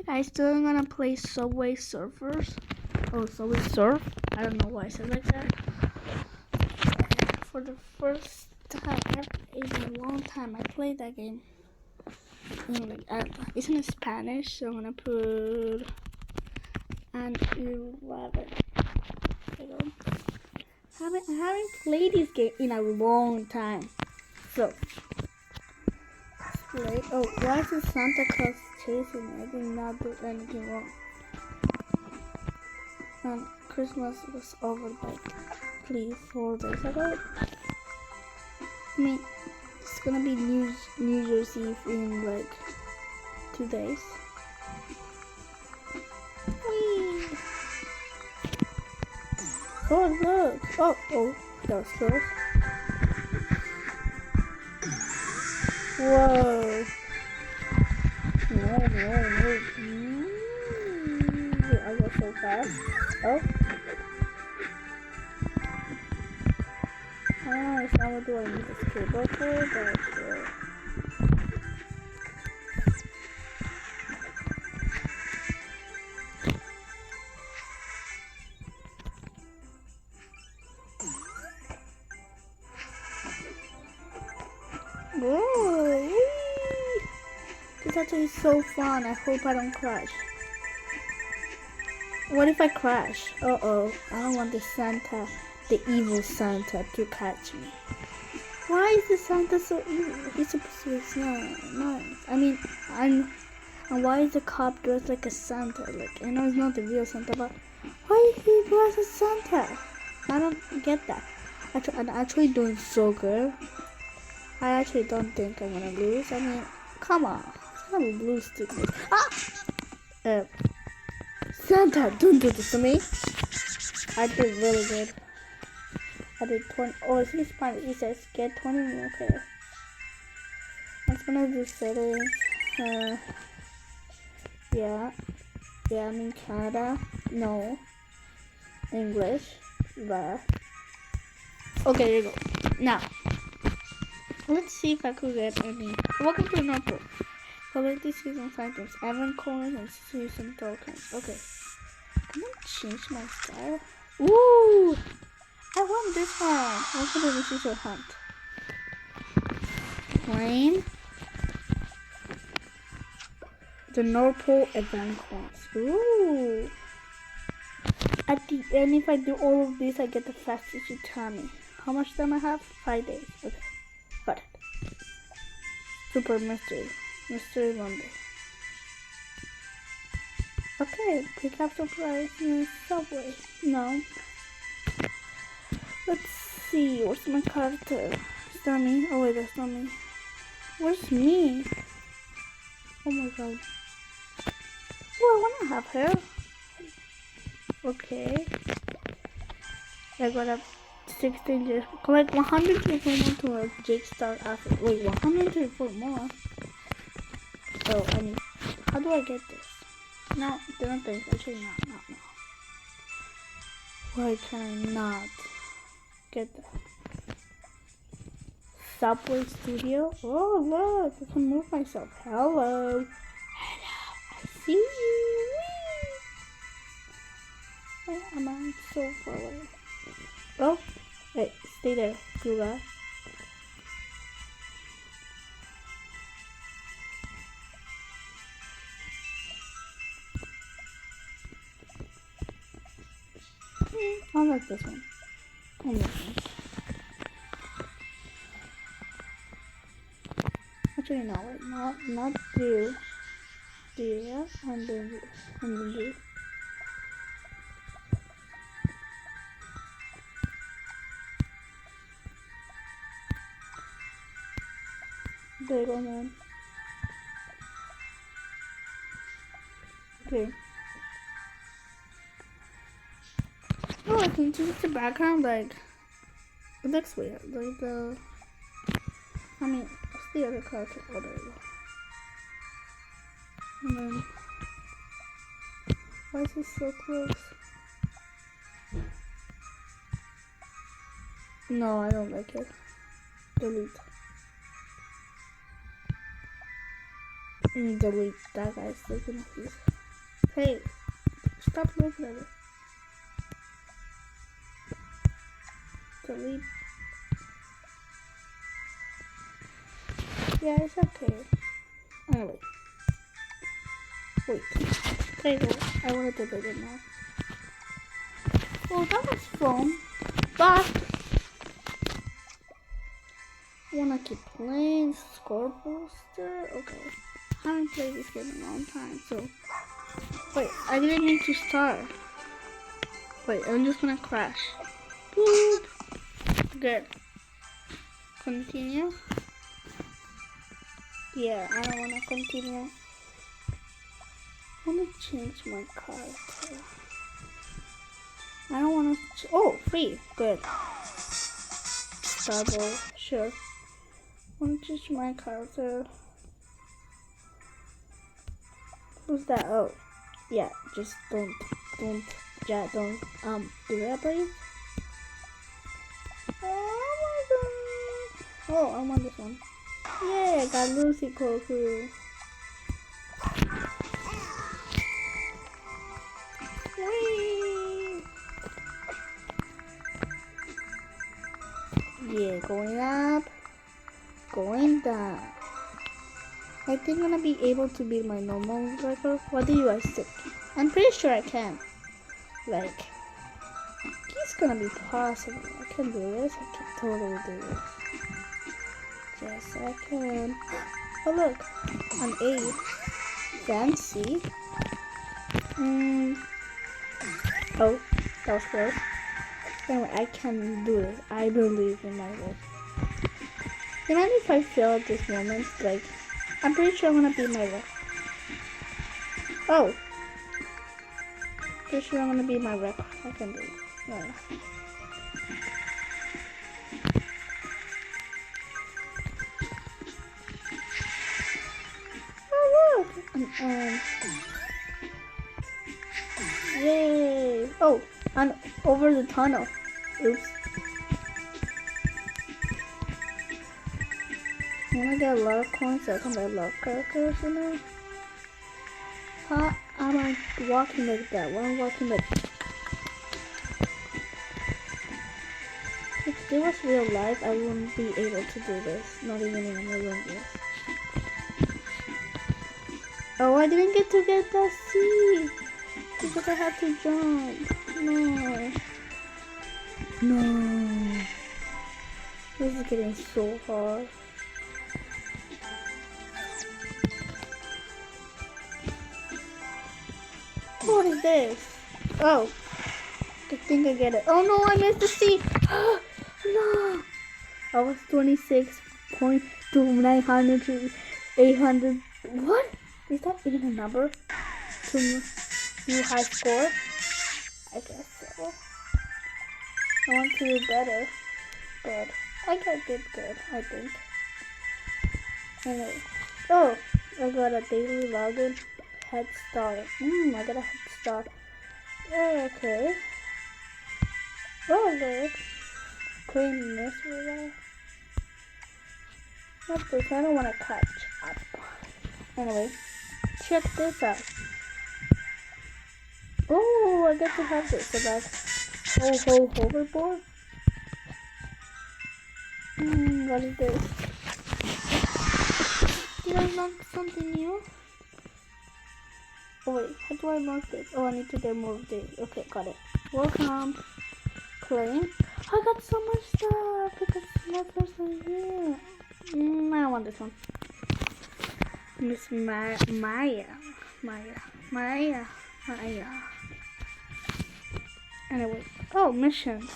Guys, today I'm gonna play Subway Surfers. Oh, Subway Surf. I don't know why I said like that. For the first time in a long time, I played that game. It's in Spanish, so I'm gonna put an 11. I haven't played this game in a long time. So, let's play. Oh, why is the Santa Claus chasing me? I did not do anything wrong. And Christmas was over like 4 days ago. I mean, it's gonna be New Year's Eve in like 2 days. Whee! Oh look! Oh, that was close. Whoa! No! I go so fast. Oh! I don't understand what do I need this cable for, but sure. Whoa! This actually is so fun. I hope I don't crash. What if I crash? Uh-oh. I don't want the evil Santa to catch me. Why is the Santa so evil? He's supposed to be nice. I mean, and why is the cop dressed like a Santa? Like, I know it's not the real Santa, but why is he dressed as Santa? I don't get that. I'm actually doing so good. I actually don't think I'm gonna lose. I mean, come on. I'm gonna lose to me. Ah! Santa, don't do this to me. I did really good. I did 20. Oh, it's in Spanish. It says get 20. Okay. I'm gonna do settings. Yeah, I'm in Canada. No. English. But. Okay, there you go. Now, let's see if I could get any. Welcome to North Pole. Collect these season items, Evan coins, and season tokens. Okay. Can I change my style? Ooh! I want this one. Welcome to the season hunt. Claim the North Pole event coins. Ooh! At the end, if I do all of this, I get the fastest Utami. How much time I have? 5 days. Okay. Got it. Super mystery. Mystery Monday. Okay, pick up surprise in Subway. No. Let's see, where's my character? Is that me? Oh wait, that's not me. Where's me? Oh my god. Oh, I wanna have her. Okay. I got up 16 years. Collect 124 more to a Jake Star outfit. Wait, 124 more? Oh, I mean, how do I get this? No, don't think. Actually, no. Why can I not get that? Subway Studio? Oh, look, I can move myself. Hello, I see you. Why am I so far away? Oh, wait, stay there, Google. I like this one. I like this. Actually, no, wait, not do. Yeah, and then do. There you go, man. Okay. Oh, I can change the background, like, it looks weird, like I mean, what's the other character? Oh, there you go. And then, why is he so close? No, I don't like it. Delete. delete that guy's looking at you. Hey, stop looking at it. Delete. Yeah, it's okay. Anyway. Wait. There you go. I want to delete it now. Well, that was fun. But I wanna keep playing Score Booster. Okay. I haven't played this game in a long time, so wait, I didn't need to start. Wait, I'm just gonna crash. Boop. Good. Continue. Yeah, I don't wanna continue. I wanna change my character. I don't wanna. Oh, free. Good. Double. Sure. I wanna change my character. Who's that? Oh, yeah. Just don't do that, please. Oh my god. Oh, I want this one. Yeah, I got Lucy Koku. Whee! Yeah, going up, going down. I think I'm gonna be able to beat my normal record. What do you guys think? I'm pretty sure I can. Like, it's gonna be possible. I can do this. I can totally do this. Yes, I can. Oh look, an 8. Fancy. Oh, that was close. Anyway, I can do it. I believe in my work. Even if I fail at this moment, like, I'm pretty sure I'm gonna beat my rec. Oh! Pretty sure I'm gonna beat my rec. I can do it. Yeah. Oh, look! Yay! Oh! And over the tunnel. Oops. I wanna get a lot of coins so I can buy a lot of characters, you know? How am I walking like that? Why am I walking like that? If this was real life, I wouldn't be able to do this. Not even in a million years. Oh, I didn't get to get that C! Because I had to jump. No. No. This is getting so hard. What is this? Oh. I think I get it. Oh no, I missed the C. No. I was 26.2900 to 800. What? Is that even a number? To new high score? I guess so. I want to do better. But I did good, I think. Anyway. Oh, I got a daily login head start. I got a head start. Okay. Oh, look. Clean this way. What's this? I don't want to catch up. Anyway, check this out. Oh, I get to have this. So that's hoverboard. What is this? Did I learn something new? Oh wait, how do I mark this? Oh, I need to remove this. Okay, got it. Welcome. Claim. I got so much stuff because my person here. I don't want this one. Miss Maya. Anyway. Oh, missions.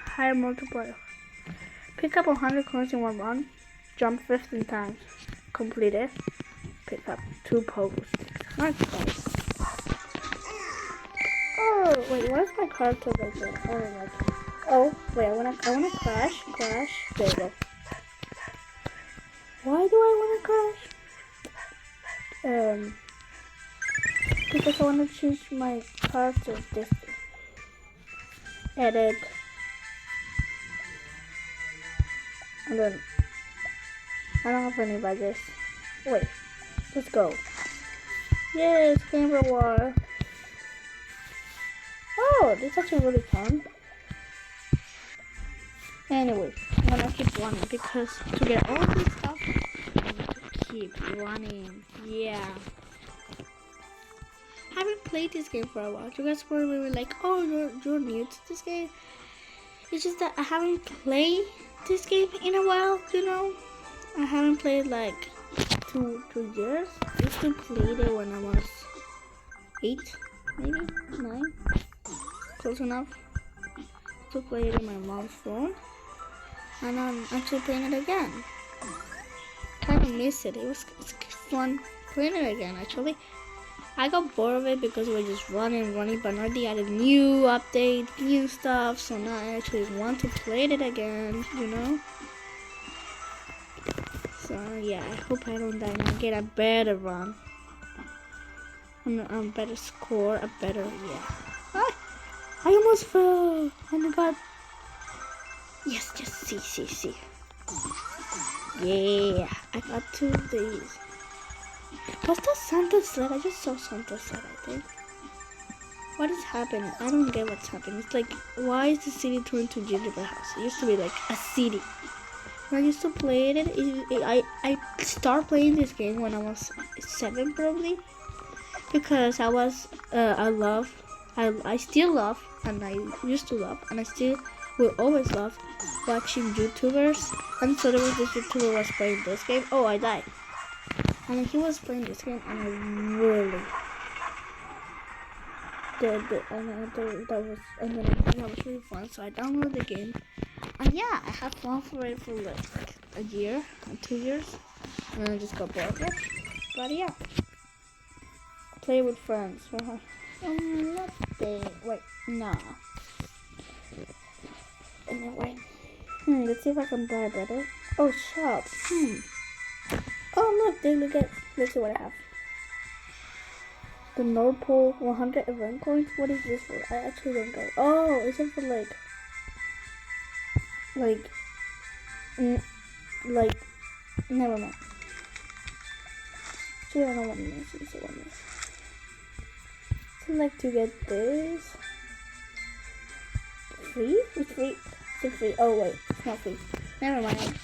Higher multiplier. Pick up 100 coins in one run. Jump 15 times. Complete it. Pick up 2 pogo sticks. Nice. Oh, wait, why is my character like that? I don't like it. Oh, wait, I wanna crash. There you go. Why do I wanna crash? Because I wanna change my character distance. Edit. And then I don't have any badges. Wait. Let's go. Yes, game reward. Oh, this is actually really fun. Anyway, I'm gonna keep running because to get all this stuff, I need to keep running. Yeah. I haven't played this game for a while. You guys probably were like, oh, you're new to this game. It's just that I haven't played this game in a while, you know. I haven't played like two years. I used to play it when I was 8, maybe 9. Close enough to play it in my mom's phone. And I'm actually playing it again. Kind of miss it. It's fun playing it again actually. I got bored of it because we were just running, but now they added new update, new stuff, so now I actually want to play it again, you know? So yeah, I hope I don't die and I get a better run. A better score, a better, yeah. Ah, I almost fell! Oh my god. Yes, see. Yeah, I got 2 of these. What's that Santa sled? I just saw Santa sled, I think. What is happening? I don't get what's happening. It's like, why is the city turned to gingerbread house? It used to be like a city. When I used to play it, I started playing this game when I was 7 probably. Because I still love, and I used to love, and I still will always love watching YouTubers. And so there was this YouTuber was playing this game. Oh, I died. And he was playing this game, and I really did. That was really fun. So I downloaded the game, and yeah, I had fun for it for like a year and 2 years, and then I just got bored of it. But yeah, play with friends. Nothing. Wait, nah. Anyway, let's see if I can buy better. Oh, shop. Oh look, let's see what I have. The Nord Pole 100 event coins. What is this for? I actually don't get it. Oh, is it for never mind. Actually, I don't know what it means. So like to get this free? It's free. It's free. Oh wait, it's not free. Never mind.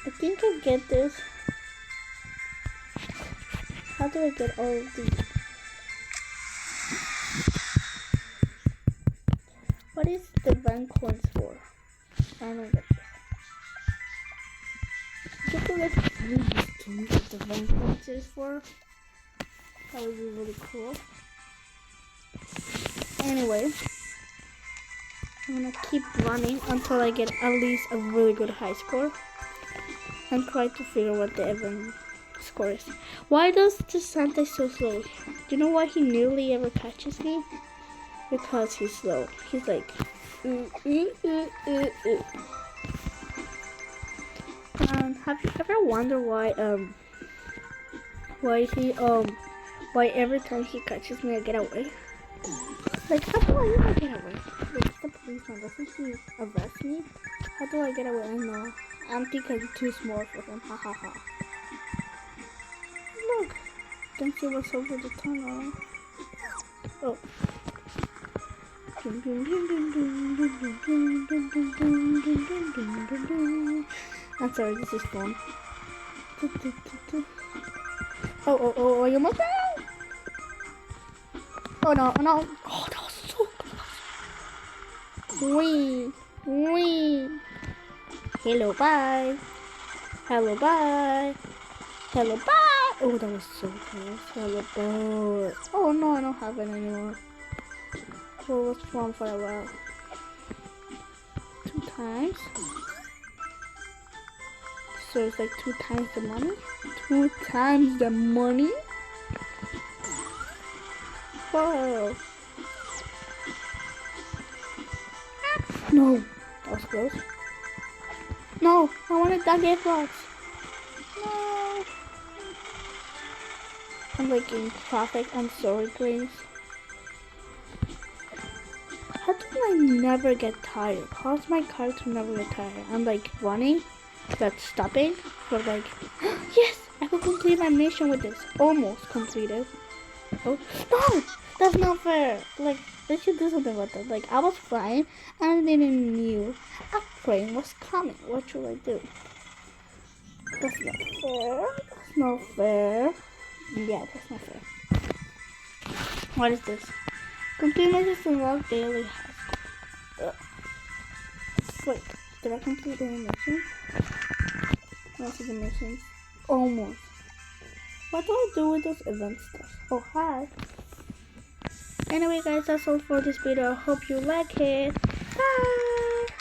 I think I get this. How do I get all of these? What is the bank coins for? I don't get this. I think let's read this to me what the bank coins is for. That would be really cool. Anyway, I'm gonna keep running until I get at least a really good high score. And try to figure what the event score is. Why does the Santa so slow? Do you know why he nearly ever catches me? Because he's slow. He's like, have you ever wondered why every time he catches me I get away? Like, how do I even get away? Like, the policeman, doesn't he arrest me? How do I get away? I know. I'm thinking too small for him. Ha ha ha. Look. Don't see what's over the tunnel. Oh. I'm sorry, this is fun. Oh, you almost fell! Oh no. Oh, that was so close. Wee. Hello, bye. Oh, that was so close. Hello, bye. Oh no, I don't have it anymore. So it was fun for a while. 2 times. So it's like 2 times the money. 2 times the money. Whoa. No, that was close. No, I wanted that gift box. No. I'm like in traffic and sorry, please. How do I never get tired? How's my car to never get tired? I'm like running That's stopping for like, yes, I could complete my mission with this. Almost completed. Oh, no, that's not fair. Like, they should do something about that. Like, I was flying and I didn't knew a train was coming. What should I do? That's not fair. That's not fair. Yeah, that's not fair. What is this? Complete missions to unlock daily high. Wait, did I complete the mission? Most of the missions. Almost. What do I do with those event stuff? Oh, hi. Anyway, guys, that's all for this video. I hope you like it. Bye.